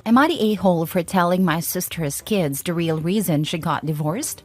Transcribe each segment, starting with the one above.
Am I the a-hole for telling my sister's kids the real reason she got divorced?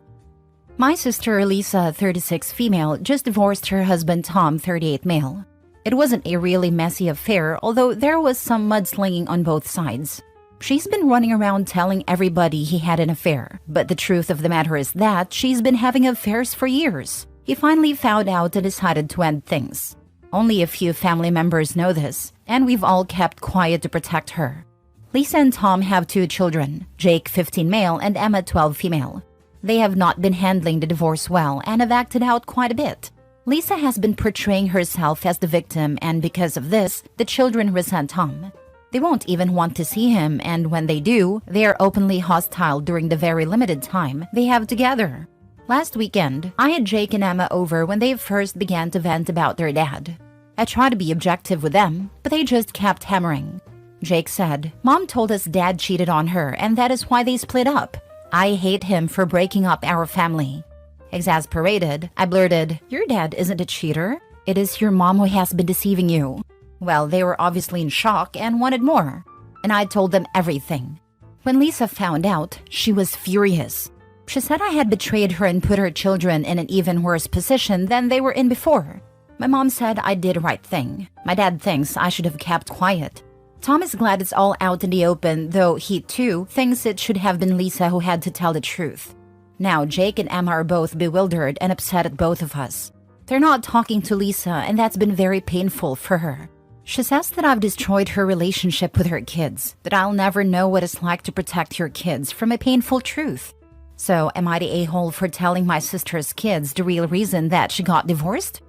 My sister Lisa, 36 female, just divorced her husband Tom, 38 male. It wasn't a really messy affair, although there was some mudslinging on both sides. She's been running around telling everybody he had an affair, but the truth of the matter is that she's been having affairs for years. He finally found out and decided to end things. Only a few family members know this, and we've all kept quiet to protect her. Lisa and Tom have 2 children, Jake, 15 male, and Emma, 12 female. They have not been handling the divorce well and have acted out quite a bit. Lisa has been portraying herself as the victim, and because of this, the children resent Tom. They won't even want to see him, and when they do, they are openly hostile during the very limited time they have together. Last weekend, I had Jake and Emma over when they first began to vent about their dad. I tried to be objective with them, but they just kept hammering. Jake said, "Mom told us Dad cheated on her, and that is why they split up. I hate him for breaking up our family." Exasperated, I blurted, "Your dad isn't a cheater. It is your mom who has been deceiving you." Well, they were obviously in shock and wanted more, and I told them everything. When Lisa found out, she was furious. She said I had betrayed her and put her children in an even worse position than they were in before. My mom said I did the right thing. My dad thinks I should have kept quiet. Tom is glad it's all out in the open, though he, too, thinks it should have been Lisa who had to tell the truth. Now, Jake and Emma are both bewildered and upset at both of us. They're not talking to Lisa, and that's been very painful for her. She says that I've destroyed her relationship with her kids, that I'll never know what it's like to protect your kids from a painful truth. So, am I the a-hole for telling my sister's kids the real reason that she got divorced?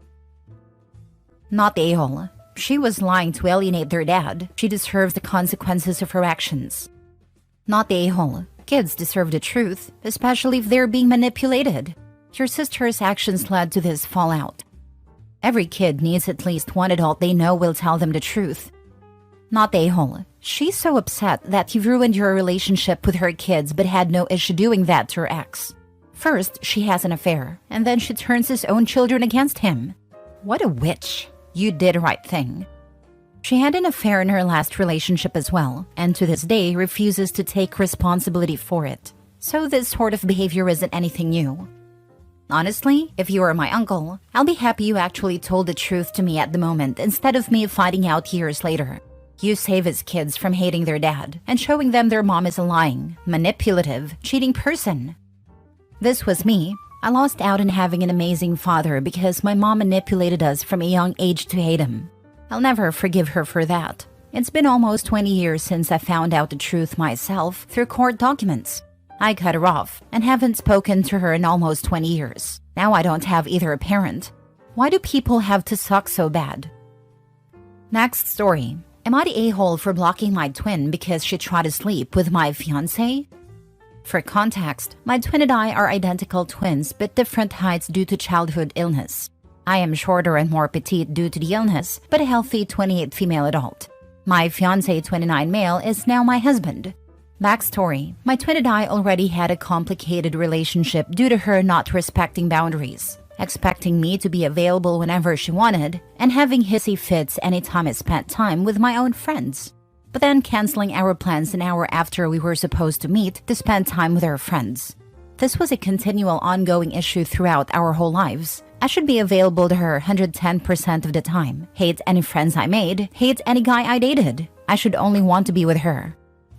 Not the a-hole. She was lying to alienate their dad. She deserves the consequences of her actions. Not the a-hole. Kids deserve the truth, especially if they're being manipulated. Your sister's actions led to this fallout. Every kid needs at least one adult they know will tell them the truth. Not the a-hole. She's so upset that you've ruined your relationship with her kids but had no issue doing that to her ex. First, she has an affair, and then she turns his own children against him. What a witch. You did the right thing. She had an affair in her last relationship as well, and to this day refuses to take responsibility for it. So this sort of behavior isn't anything new. Honestly, if you were my uncle, I'll be happy you actually told the truth to me at the moment instead of me finding out years later. You save his kids from hating their dad and showing them their mom is a lying, manipulative, cheating person. This was me. I lost out on having an amazing father because my mom manipulated us from a young age to hate him. I'll never forgive her for that. It's been almost 20 years since I found out the truth myself through court documents. I cut her off and haven't spoken to her in almost 20 years. Now I don't have either a parent. Why do people have to suck so bad? Next story. Am I the a-hole for blocking my twin because she tried to sleep with my fiancé? For context, my twin and I are identical twins but different heights due to childhood illness. I am shorter and more petite due to the illness, but a healthy 28 female adult. My fiancé, 29 male, is now my husband. Backstory, my twin and I already had a complicated relationship due to her not respecting boundaries, expecting me to be available whenever she wanted, and having hissy fits anytime I spent time with my own friends. But then canceling our plans an hour after we were supposed to meet to spend time with our friends. This was a continual ongoing issue throughout our whole lives. I should be available to her 110% of the time. Hate any friends I made, hate any guy I dated. I should only want to be with her.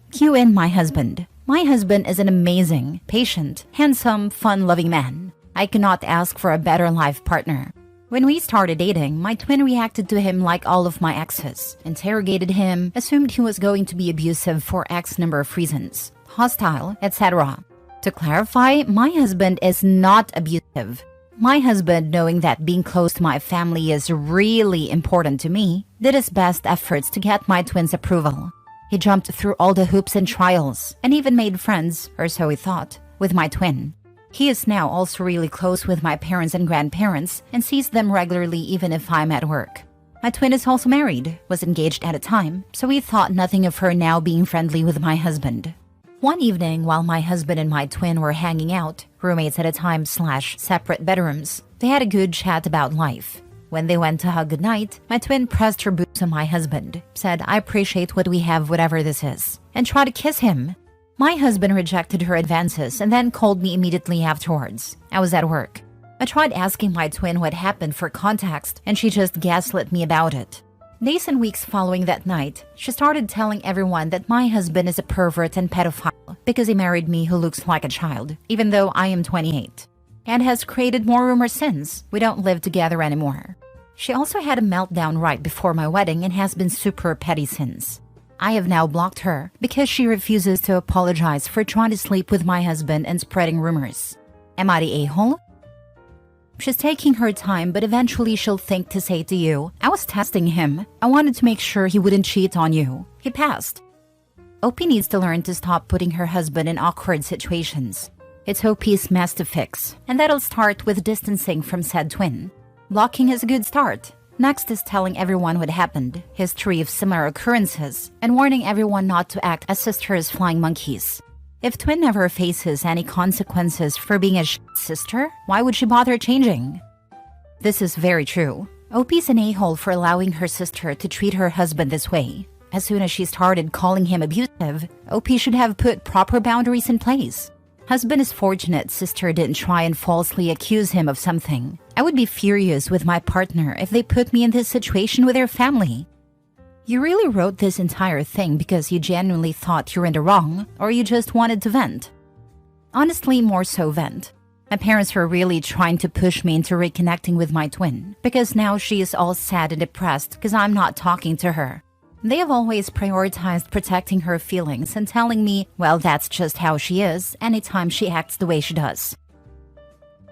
Cue in my husband. My husband is an amazing, patient, handsome, fun-loving man. I cannot ask for a better life partner. When we started dating, my twin reacted to him like all of my exes, interrogated him, assumed he was going to be abusive for X number of reasons, hostile, etc. To clarify, my husband is not abusive. My husband, knowing that being close to my family is really important to me, did his best efforts to get my twin's approval. He jumped through all the hoops and trials, and even made friends, or so he thought, with my twin. He is now also really close with my parents and grandparents and sees them regularly even if I'm at work. My twin is also married, was engaged at a time, so we thought nothing of her now being friendly with my husband. One evening, while my husband and my twin were hanging out, roommates at a time / separate bedrooms, they had a good chat about life. When they went to hug goodnight, my twin pressed her boobs on my husband, said, "I appreciate what we have, whatever this is." and tried to kiss him. My husband rejected her advances and then called me immediately afterwards. I was at work. I tried asking my twin what happened for context, and she just gaslit me about it. Days and weeks following that night, she started telling everyone that my husband is a pervert and pedophile because he married me who looks like a child, even though I am 28. And has created more rumors since. We don't live together anymore. She also had a meltdown right before my wedding and has been super petty since. I have now blocked her because she refuses to apologize for trying to sleep with my husband and spreading rumors. Am I the a-hole? She's taking her time, but eventually she'll think to say to you, I was testing him. I wanted to make sure he wouldn't cheat on you. He passed. OP needs to learn to stop putting her husband in awkward situations. It's OP's mess to fix, and that'll start with distancing from said twin. Blocking is a good start. Next is telling everyone what happened, history of similar occurrences, and warning everyone not to act as sisters flying monkeys. If twin never faces any consequences for being a sister, why would she bother changing? This is very true. OP's an a-hole for allowing her sister to treat her husband this way. As soon as she started calling him abusive, OP should have put proper boundaries in place. Husband is fortunate sister didn't try and falsely accuse him of something. I would be furious with my partner if they put me in this situation with their family. You really wrote this entire thing because you genuinely thought you were in the wrong, or you just wanted to vent? Honestly, more so vent. My parents were really trying to push me into reconnecting with my twin, because now she is all sad and depressed because I'm not talking to her. They have always prioritized protecting her feelings and telling me, well, that's just how she is anytime she acts the way she does.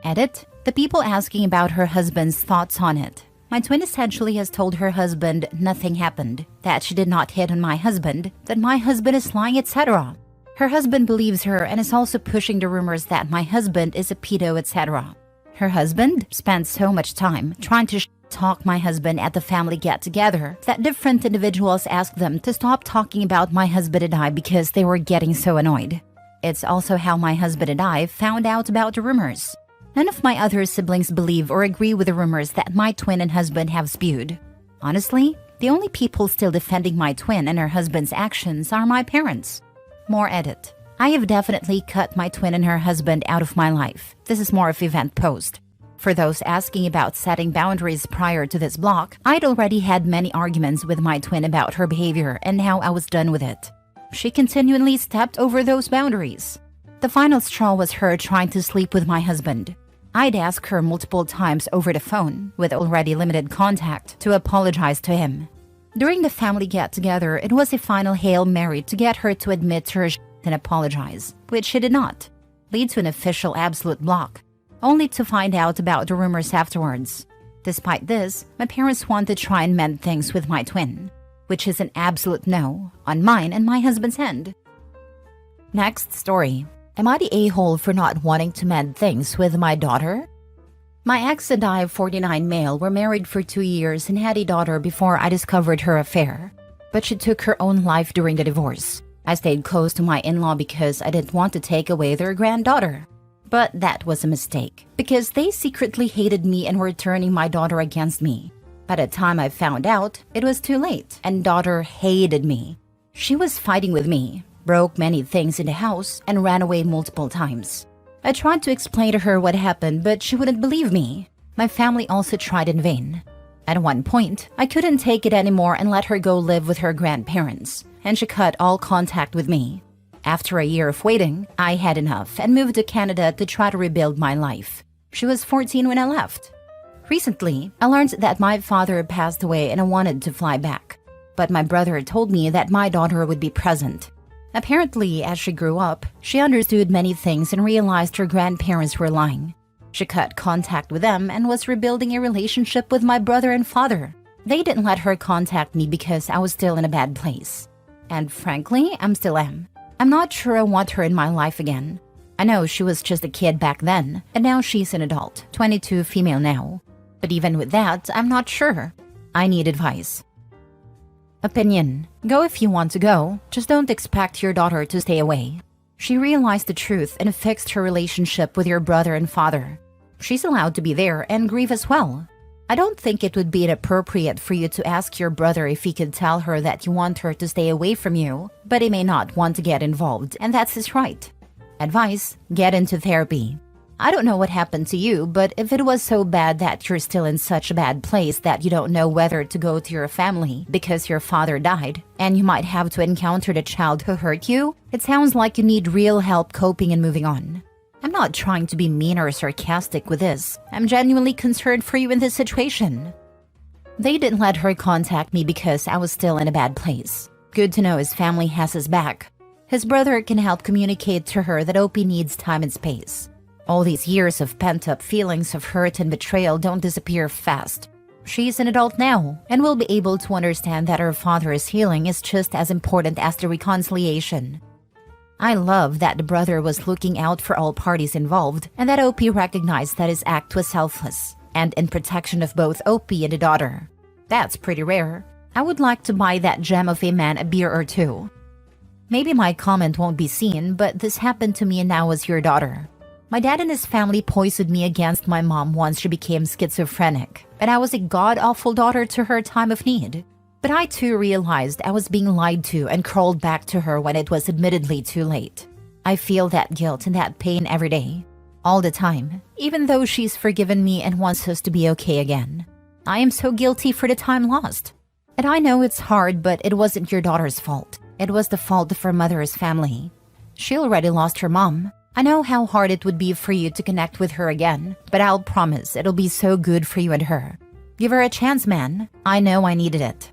Edit. The people asking about her husband's thoughts on it. My twin essentially has told her husband nothing happened, that she did not hit on my husband, that my husband is lying, etc. Her husband believes her and is also pushing the rumors that my husband is a pedo, etc. Her husband spent so much time trying to talk my husband at the family get-together that different individuals asked them to stop talking about my husband and I because they were getting so annoyed. It's also how my husband and I found out about the rumors. None of my other siblings believe or agree with the rumors that my twin and husband have spewed. Honestly, the only people still defending my twin and her husband's actions are my parents. More edit. I have definitely cut my twin and her husband out of my life. This is more of event post. For those asking about setting boundaries prior to this block, I'd already had many arguments with my twin about her behavior and how I was done with it. She continually stepped over those boundaries. The final straw was her trying to sleep with my husband. I'd ask her multiple times over the phone, with already limited contact, to apologize to him. During the family get-together, it was a final Hail Mary to get her to admit to her and apologize, which she did not. Lead to an official absolute block, only to find out about the rumors afterwards. Despite this, my parents want to try and mend things with my twin, which is an absolute no on mine and my husband's end. Next story. Am I the a-hole for not wanting to mend things with my daughter? My ex and I, 49 male, were married for 2 years and had a daughter before I discovered her affair. But she took her own life during the divorce. I stayed close to my in-law because I didn't want to take away their granddaughter. But that was a mistake, because they secretly hated me and were turning my daughter against me. By the time I found out, it was too late, and daughter hated me. She was fighting with me, broke many things in the house, and ran away multiple times. I tried to explain to her what happened, but she wouldn't believe me. My family also tried in vain. At one point, I couldn't take it anymore and let her go live with her grandparents, and she cut all contact with me. After a year of waiting, I had enough and moved to Canada to try to rebuild my life. She was 14 when I left. Recently, I learned that my father passed away and I wanted to fly back. But my brother told me that my daughter would be present. Apparently, as she grew up, she understood many things and realized her grandparents were lying. She cut contact with them and was rebuilding a relationship with my brother and father. They didn't let her contact me because I was still in a bad place. And frankly, I still am. I'm not sure I want her in my life again. I know she was just a kid back then, and now she's an adult, 22 female now. But even with that, I'm not sure. I need advice. Opinion. Go if you want to go, just don't expect your daughter to stay away. She realized the truth and fixed her relationship with your brother and father. She's allowed to be there and grieve as well. I don't think it would be inappropriate for you to ask your brother if he could tell her that you want her to stay away from you, but he may not want to get involved, and that's his right. Advice: get into therapy. I don't know what happened to you, but if it was so bad that you're still in such a bad place that you don't know whether to go to your family because your father died, and you might have to encounter the child who hurt you, it sounds like you need real help coping and moving on. I'm not trying to be mean or sarcastic with this. I'm genuinely concerned for you in this situation. They didn't let her contact me because I was still in a bad place. Good to know his family has his back. His brother can help communicate to her that OP needs time and space. All these years of pent-up feelings of hurt and betrayal don't disappear fast. She's an adult now and will be able to understand that her father's healing is just as important as the reconciliation. I love that the brother was looking out for all parties involved and that OP recognized that his act was selfless and in protection of both OP and the daughter. That's pretty rare. I would like to buy that gem of a man a beer or two. Maybe my comment won't be seen, but this happened to me and now as your daughter. My dad and his family poisoned me against my mom once she became schizophrenic, and I was a god-awful daughter to her time of need. But I too realized I was being lied to and crawled back to her when it was admittedly too late. I feel that guilt and that pain every day, all the time, even though she's forgiven me and wants us to be okay again. I am so guilty for the time lost. And I know it's hard, but it wasn't your daughter's fault. It was the fault of her mother's family. She already lost her mom. I know how hard it would be for you to connect with her again, but I'll promise it'll be so good for you and her. Give her a chance, man. I know I needed it.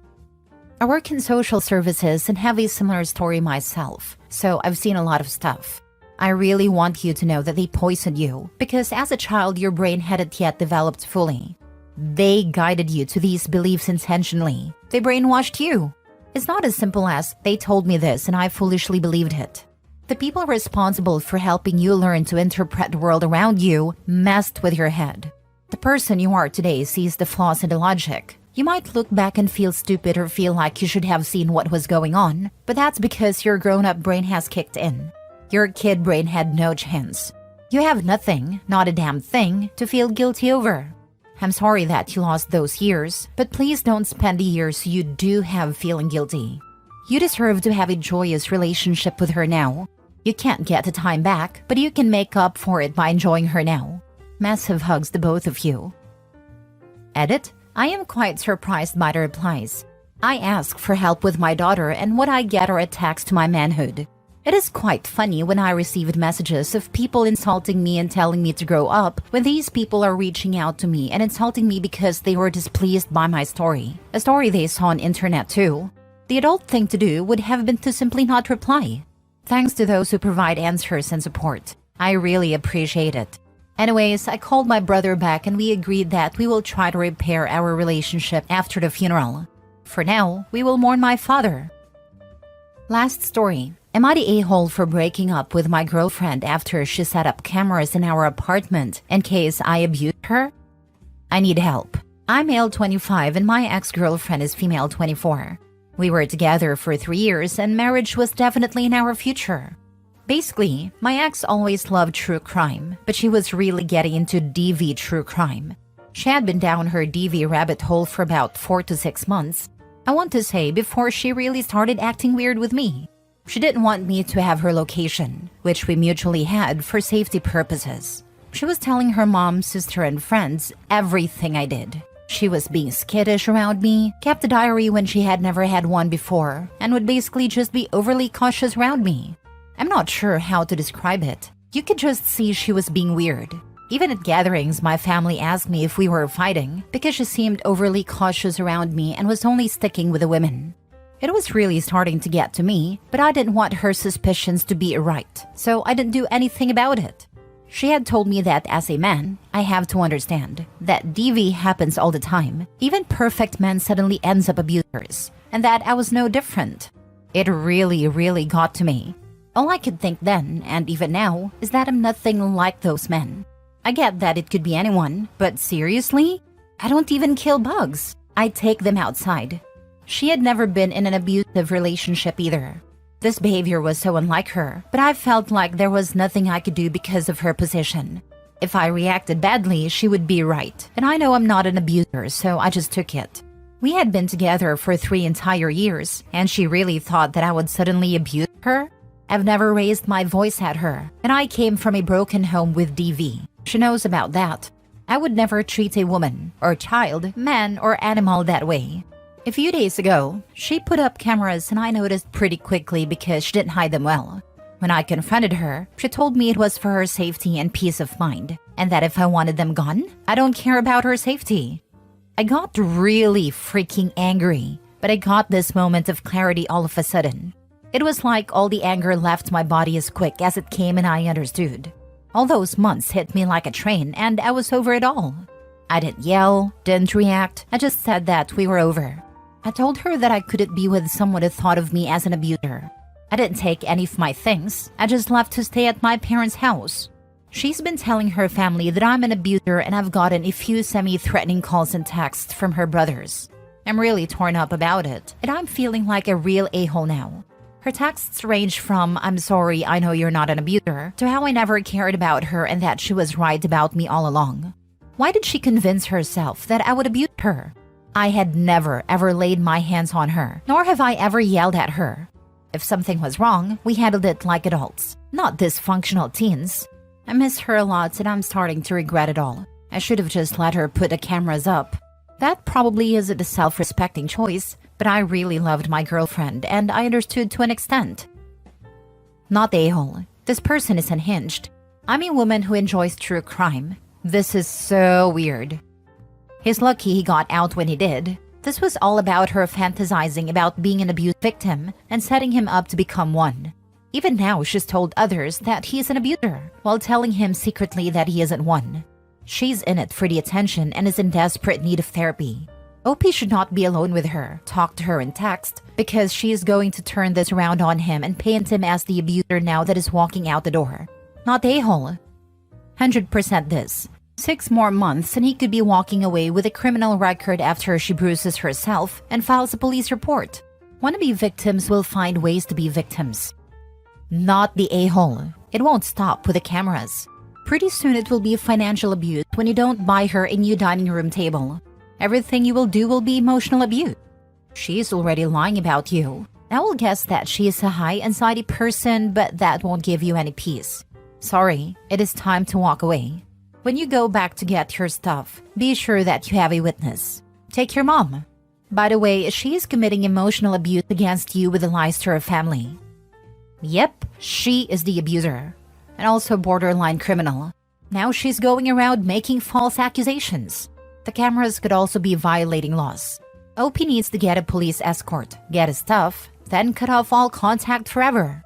I work in social services and have a similar story myself, so I've seen a lot of stuff. I really want you to know that they poisoned you, because as a child your brain hadn't yet developed fully. They guided you to these beliefs intentionally. They brainwashed you. It's not as simple as, they told me this and I foolishly believed it. The people responsible for helping you learn to interpret the world around you messed with your head. The person you are today sees the flaws in the logic. You might look back and feel stupid or feel like you should have seen what was going on, but that's because your grown-up brain has kicked in. Your kid brain had no chance. You have nothing, not a damn thing, to feel guilty over. I'm sorry that you lost those years, but please don't spend the years you do have feeling guilty. You deserve to have a joyous relationship with her now. You can't get the time back, but you can make up for it by enjoying her now. Massive hugs to both of you. Edit: I am quite surprised by the replies. I ask for help with my daughter and what I get are attacks to my manhood. It is quite funny when I received messages of people insulting me and telling me to grow up when these people are reaching out to me and insulting me because they were displeased by my story. A story they saw on internet too. The adult thing to do would have been to simply not reply. Thanks to those who provide answers and support. I really appreciate it. Anyways, I called my brother back and we agreed that we will try to repair our relationship after the funeral. For now, we will mourn my father. Last story. Am I the a-hole for breaking up with my girlfriend after she set up cameras in our apartment in case I abused her? I need help. I'm male 25 and my ex-girlfriend is female 24. We were together for 3 years and marriage was definitely in our future. Basically, my ex always loved true crime, but she was really getting into DV true crime. She had been down her DV rabbit hole for about 4 to 6 months. I want to say before she really started acting weird with me. She didn't want me to have her location, which we mutually had for safety purposes. She was telling her mom, sister, and friends everything I did. She was being skittish around me, kept a diary when she had never had one before, and would basically just be overly cautious around me. I'm not sure how to describe it. You could just see she was being weird. Even at gatherings, my family asked me if we were fighting because she seemed overly cautious around me and was only sticking with the women. It was really starting to get to me, but I didn't want her suspicions to be right, so I didn't do anything about it. She had told me that as a man, I have to understand that DV happens all the time. Even perfect men suddenly ends up abusers, and that I was no different. It really got to me. All I could think then, and even now, is that I'm nothing like those men. I get that it could be anyone, but seriously? I don't even kill bugs. I take them outside. She had never been in an abusive relationship either. This behavior was so unlike her, but I felt like there was nothing I could do because of her position. If I reacted badly, she would be right. And I know I'm not an abuser, so I just took it. We had been together for 3 entire years, and she really thought that I would suddenly abuse her? I've never raised my voice at her, and I came from a broken home with DV. She knows about that. I would never treat a woman, or child, man, or animal that way. A few days ago, she put up cameras and I noticed pretty quickly because she didn't hide them well. When I confronted her, she told me it was for her safety and peace of mind, and that if I wanted them gone, I don't care about her safety. I got really freaking angry, but I got this moment of clarity all of a sudden. It was like all the anger left my body as quick as it came and I understood. All those months hit me like a train and I was over it all. I didn't yell, didn't react, I just said that we were over. I told her that I couldn't be with someone who thought of me as an abuser. I didn't take any of my things, I just left to stay at my parents' house. She's been telling her family that I'm an abuser and I've gotten a few semi-threatening calls and texts from her brothers. I'm really torn up about it, and I'm feeling like a real a-hole now. Her texts range from, "I'm sorry, I know you're not an abuser," to how I never cared about her and that she was right about me all along. Why did she convince herself that I would abuse her? I had never ever laid my hands on her, nor have I ever yelled at her. If something was wrong, we handled it like adults, not dysfunctional teens. I miss her a lot and I'm starting to regret it all. I should have just let her put the cameras up. That probably isn't a self-respecting choice, but I really loved my girlfriend and I understood to an extent. Not the a-hole. This person is unhinged. I'm a woman who enjoys true crime. This is so weird. He's lucky he got out when he did. This was all about her fantasizing about being an abuse victim and setting him up to become one. Even now, she's told others that he's an abuser, while telling him secretly that he isn't one. She's in it for the attention and is in desperate need of therapy. OP should not be alone with her, talk to her in text, because she is going to turn this around on him and paint him as the abuser now that is walking out the door. Not the a-hole. 100% this. 6 more months and he could be walking away with a criminal record after she bruises herself and files a police report. Wannabe victims will find ways to be victims. Not the a-hole. It won't stop with the cameras. Pretty soon it will be financial abuse when you don't buy her a new dining room table. Everything you will do will be emotional abuse. She's already lying about you. I will guess that she is a high anxiety person, but that won't give you any peace. Sorry, it is time to walk away. When you go back to get your stuff, be sure that you have a witness. Take your mom. By the way, she is committing emotional abuse against you with the lies to her family. Yep, she is the abuser, and also borderline criminal. Now she's going around making false accusations. The cameras could also be violating laws. OP needs to get a police escort, get his stuff, then cut off all contact forever.